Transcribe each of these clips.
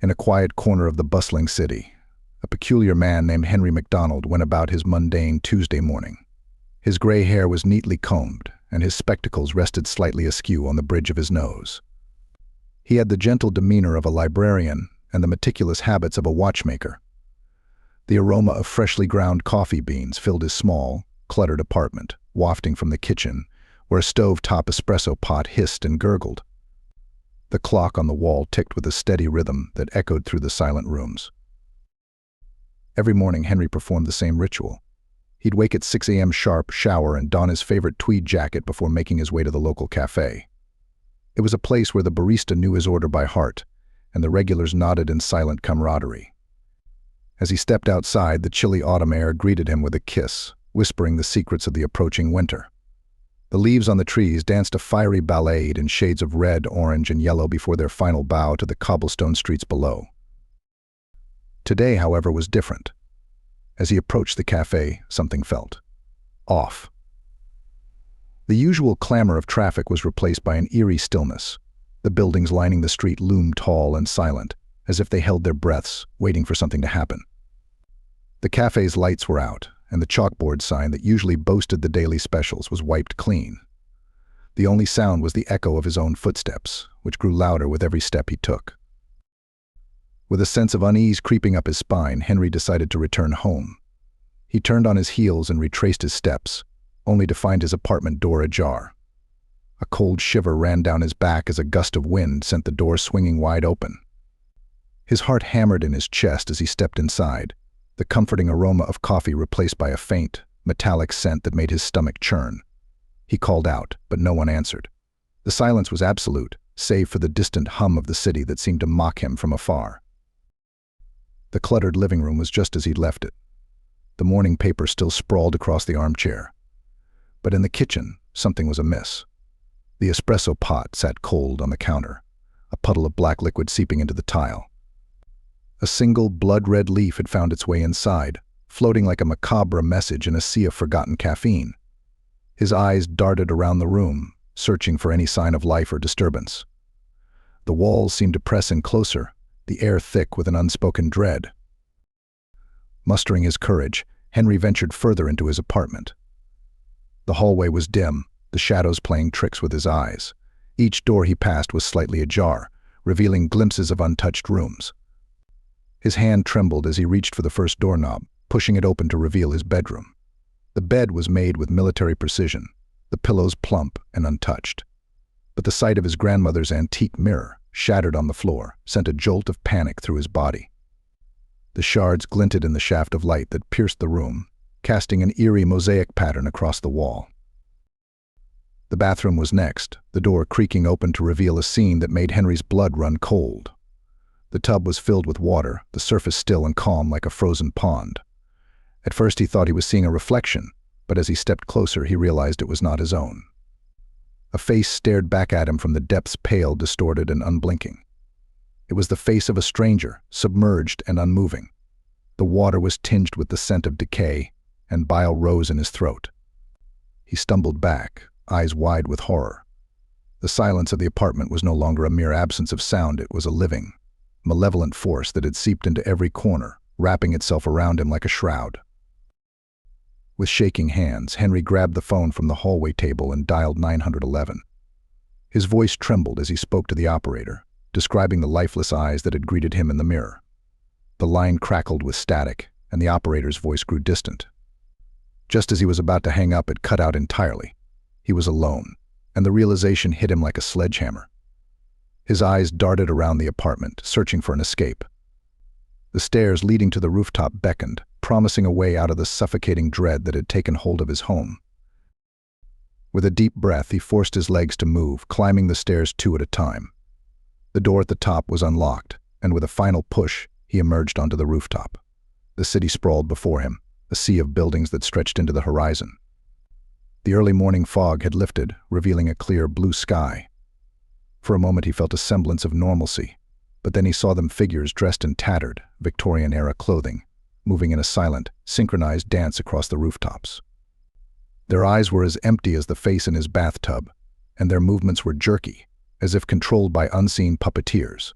In a quiet corner of the bustling city, a peculiar man named Henry McDonald went about his mundane Tuesday morning. His gray hair was neatly combed, and his spectacles rested slightly askew on the bridge of his nose. He had the gentle demeanor of a librarian and the meticulous habits of a watchmaker. The aroma of freshly ground coffee beans filled his small, cluttered apartment, wafting from the kitchen, where a stove-top espresso pot hissed and gurgled. The clock on the wall ticked with a steady rhythm that echoed through the silent rooms. Every morning Henry performed the same ritual. He'd wake at 6 a.m. sharp, shower, and don his favorite tweed jacket before making his way to the local cafe. It was a place where the barista knew his order by heart, and the regulars nodded in silent camaraderie. As he stepped outside, the chilly autumn air greeted him with a kiss, whispering the secrets of the approaching winter. The leaves on the trees danced a fiery ballet in shades of red, orange, and yellow before their final bow to the cobblestone streets below. Today, however, was different. As he approached the cafe, something felt off. The usual clamor of traffic was replaced by an eerie stillness. The buildings lining the street loomed tall and silent, as if they held their breaths, waiting for something to happen. The cafe's lights were out, and the chalkboard sign that usually boasted the daily specials was wiped clean. The only sound was the echo of his own footsteps, which grew louder with every step he took. With a sense of unease creeping up his spine, Henry decided to return home. He turned on his heels and retraced his steps, only to find his apartment door ajar. A cold shiver ran down his back as a gust of wind sent the door swinging wide open. His heart hammered in his chest as he stepped inside, the comforting aroma of coffee replaced by a faint, metallic scent that made his stomach churn. He called out, but no one answered. The silence was absolute, save for the distant hum of the city that seemed to mock him from afar. The cluttered living room was just as he'd left it. The morning paper still sprawled across the armchair. But in the kitchen, something was amiss. The espresso pot sat cold on the counter, a puddle of black liquid seeping into the tile. A single blood-red leaf had found its way inside, floating like a macabre message in a sea of forgotten caffeine. His eyes darted around the room, searching for any sign of life or disturbance. The walls seemed to press in closer, the air thick with an unspoken dread. Mustering his courage, Henry ventured further into his apartment. The hallway was dim, the shadows playing tricks with his eyes. Each door he passed was slightly ajar, revealing glimpses of untouched rooms. His hand trembled as he reached for the first doorknob, pushing it open to reveal his bedroom. The bed was made with military precision, the pillows plump and untouched. But the sight of his grandmother's antique mirror, shattered on the floor, sent a jolt of panic through his body. The shards glinted in the shaft of light that pierced the room, casting an eerie mosaic pattern across the wall. The bathroom was next, the door creaking open to reveal a scene that made Henry's blood run cold. The tub was filled with water, the surface still and calm like a frozen pond. At first he thought he was seeing a reflection, but as he stepped closer he realized it was not his own. A face stared back at him from the depths, pale, distorted, and unblinking. It was the face of a stranger, submerged and unmoving. The water was tinged with the scent of decay, and bile rose in his throat. He stumbled back, eyes wide with horror. The silence of the apartment was no longer a mere absence of sound, it was a living, malevolent force that had seeped into every corner, wrapping itself around him like a shroud. With shaking hands, Henry grabbed the phone from the hallway table and dialed 911. His voice trembled as he spoke to the operator, describing the lifeless eyes that had greeted him in the mirror. The line crackled with static, and the operator's voice grew distant. Just as he was about to hang up, it cut out entirely. He was alone, and the realization hit him like a sledgehammer. His eyes darted around the apartment, searching for an escape. The stairs leading to the rooftop beckoned, promising a way out of the suffocating dread that had taken hold of his home. With a deep breath, he forced his legs to move, climbing the stairs two at a time. The door at the top was unlocked, and with a final push, he emerged onto the rooftop. The city sprawled before him, a sea of buildings that stretched into the horizon. The early morning fog had lifted, revealing a clear blue sky. For a moment he felt a semblance of normalcy, but then he saw them figures dressed in tattered, Victorian-era clothing, moving in a silent, synchronized dance across the rooftops. Their eyes were as empty as the face in his bathtub, and their movements were jerky, as if controlled by unseen puppeteers.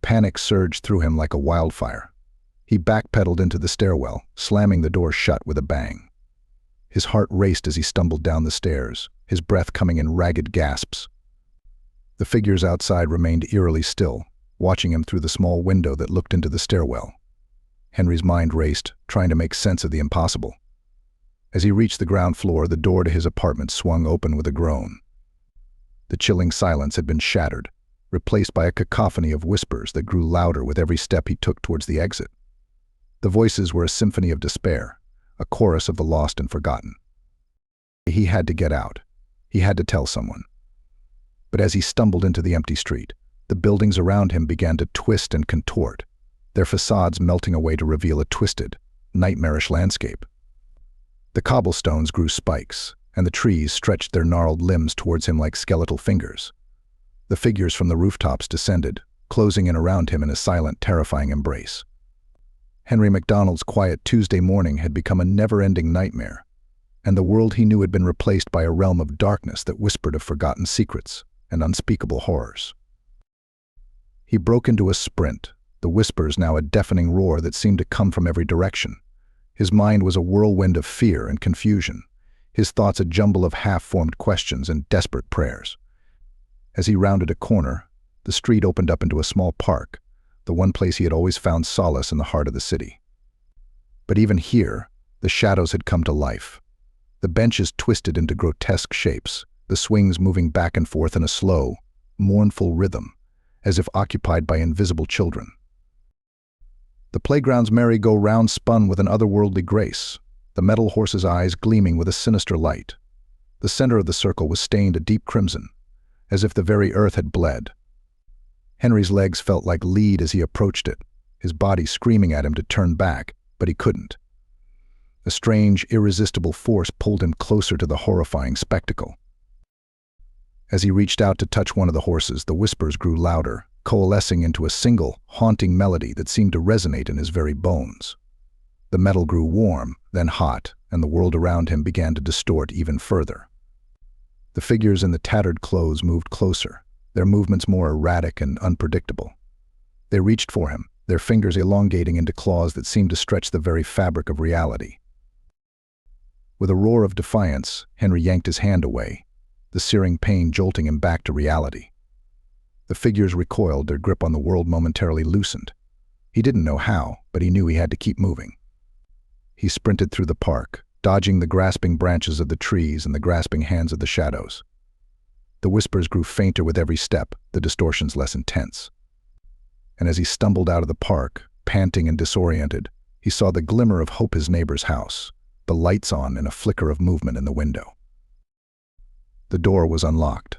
Panic surged through him like a wildfire. He backpedaled into the stairwell, slamming the door shut with a bang. His heart raced as he stumbled down the stairs, his breath coming in ragged gasps. The figures outside remained eerily still, watching him through the small window that looked into the stairwell. Henry's mind raced, trying to make sense of the impossible. As he reached the ground floor, the door to his apartment swung open with a groan. The chilling silence had been shattered, replaced by a cacophony of whispers that grew louder with every step he took towards the exit. The voices were a symphony of despair, a chorus of the lost and forgotten. He had to get out. He had to tell someone. But as he stumbled into the empty street, the buildings around him began to twist and contort, their facades melting away to reveal a twisted, nightmarish landscape. The cobblestones grew spikes, and the trees stretched their gnarled limbs towards him like skeletal fingers. The figures from the rooftops descended, closing in around him in a silent, terrifying embrace. Henry McDonald's quiet Tuesday morning had become a never-ending nightmare, and the world he knew had been replaced by a realm of darkness that whispered of forgotten secrets and unspeakable horrors. He broke into a sprint, the whispers now a deafening roar that seemed to come from every direction. His mind was a whirlwind of fear and confusion, his thoughts a jumble of half-formed questions and desperate prayers. As he rounded a corner, the street opened up into a small park, the one place he had always found solace in the heart of the city. But even here, the shadows had come to life. The benches twisted into grotesque shapes, the swings moving back and forth in a slow, mournful rhythm, as if occupied by invisible children. The playground's merry-go-round spun with an otherworldly grace, the metal horse's eyes gleaming with a sinister light. The center of the circle was stained a deep crimson, as if the very earth had bled. Henry's legs felt like lead as he approached it, his body screaming at him to turn back, but he couldn't. A strange, irresistible force pulled him closer to the horrifying spectacle. As he reached out to touch one of the horses, the whispers grew louder, coalescing into a single, haunting melody that seemed to resonate in his very bones. The metal grew warm, then hot, and the world around him began to distort even further. The figures in the tattered clothes moved closer, their movements more erratic and unpredictable. They reached for him, their fingers elongating into claws that seemed to stretch the very fabric of reality. With a roar of defiance, Henry yanked his hand away, the searing pain jolting him back to reality. The figures recoiled, their grip on the world momentarily loosened. He didn't know how, but he knew he had to keep moving. He sprinted through the park, dodging the grasping branches of the trees and the grasping hands of the shadows. The whispers grew fainter with every step, the distortions less intense. And as he stumbled out of the park, panting and disoriented, he saw the glimmer of hope his neighbor's house, the lights on and a flicker of movement in the window. The door was unlocked,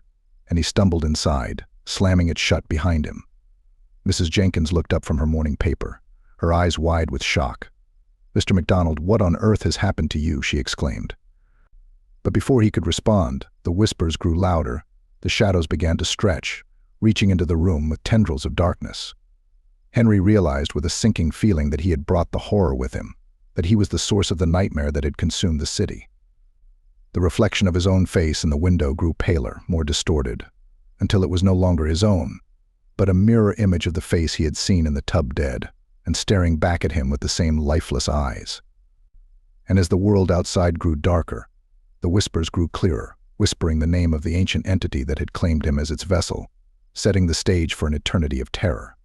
and he stumbled inside, slamming it shut behind him. Mrs. Jenkins looked up from her morning paper, her eyes wide with shock. "Mr. McDonald, what on earth has happened to you?" she exclaimed. But before he could respond, the whispers grew louder, the shadows began to stretch, reaching into the room with tendrils of darkness. Henry realized with a sinking feeling that he had brought the horror with him, that he was the source of the nightmare that had consumed the city. The reflection of his own face in the window grew paler, more distorted, until it was no longer his own, but a mirror image of the face he had seen in the tub dead, and staring back at him with the same lifeless eyes. And as the world outside grew darker, the whispers grew clearer, whispering the name of the ancient entity that had claimed him as its vessel, setting the stage for an eternity of terror.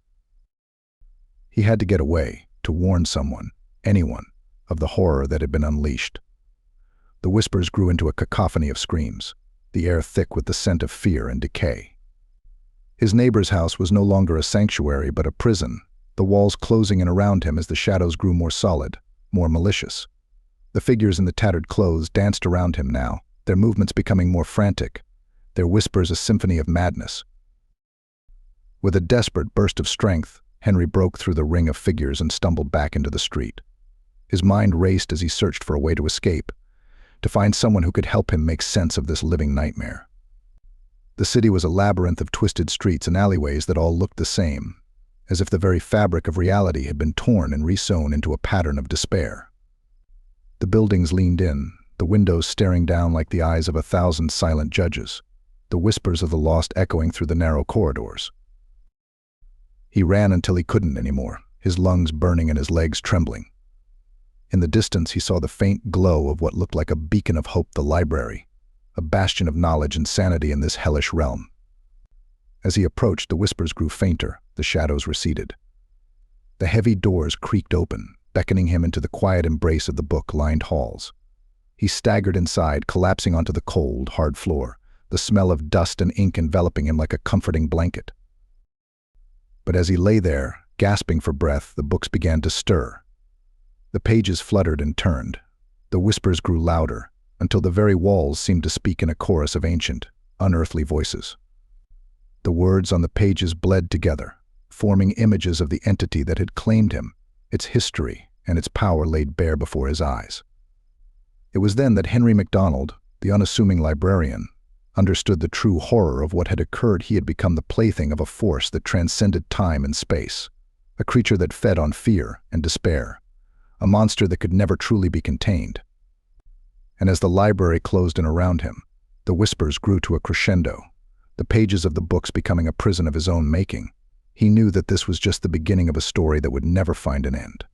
He had to get away, to warn someone, anyone, of the horror that had been unleashed. The whispers grew into a cacophony of screams, the air thick with the scent of fear and decay. His neighbor's house was no longer a sanctuary but a prison, the walls closing in around him as the shadows grew more solid, more malicious. The figures in the tattered clothes danced around him now, their movements becoming more frantic, their whispers a symphony of madness. With a desperate burst of strength, Henry broke through the ring of figures and stumbled back into the street. His mind raced as he searched for a way to escape, to find someone who could help him make sense of this living nightmare. The city was a labyrinth of twisted streets and alleyways that all looked the same, as if the very fabric of reality had been torn and resewn into a pattern of despair. The buildings leaned in, the windows staring down like the eyes of 1,000 silent judges, the whispers of the lost echoing through the narrow corridors. He ran until he couldn't anymore, his lungs burning and his legs trembling. In the distance, he saw the faint glow of what looked like a beacon of hope, the library, a bastion of knowledge and sanity in this hellish realm. As he approached, the whispers grew fainter, the shadows receded. The heavy doors creaked open, beckoning him into the quiet embrace of the book-lined halls. He staggered inside, collapsing onto the cold, hard floor, the smell of dust and ink enveloping him like a comforting blanket. But as he lay there, gasping for breath, the books began to stir. The pages fluttered and turned. The whispers grew louder, until the very walls seemed to speak in a chorus of ancient, unearthly voices. The words on the pages bled together, forming images of the entity that had claimed him, its history and its power laid bare before his eyes. It was then that Henry McDonald, the unassuming librarian, understood the true horror of what had occurred. He had become the plaything of a force that transcended time and space, a creature that fed on fear and despair, a monster that could never truly be contained. And as the library closed in around him, the whispers grew to a crescendo, the pages of the books becoming a prison of his own making. He knew that this was just the beginning of a story that would never find an end.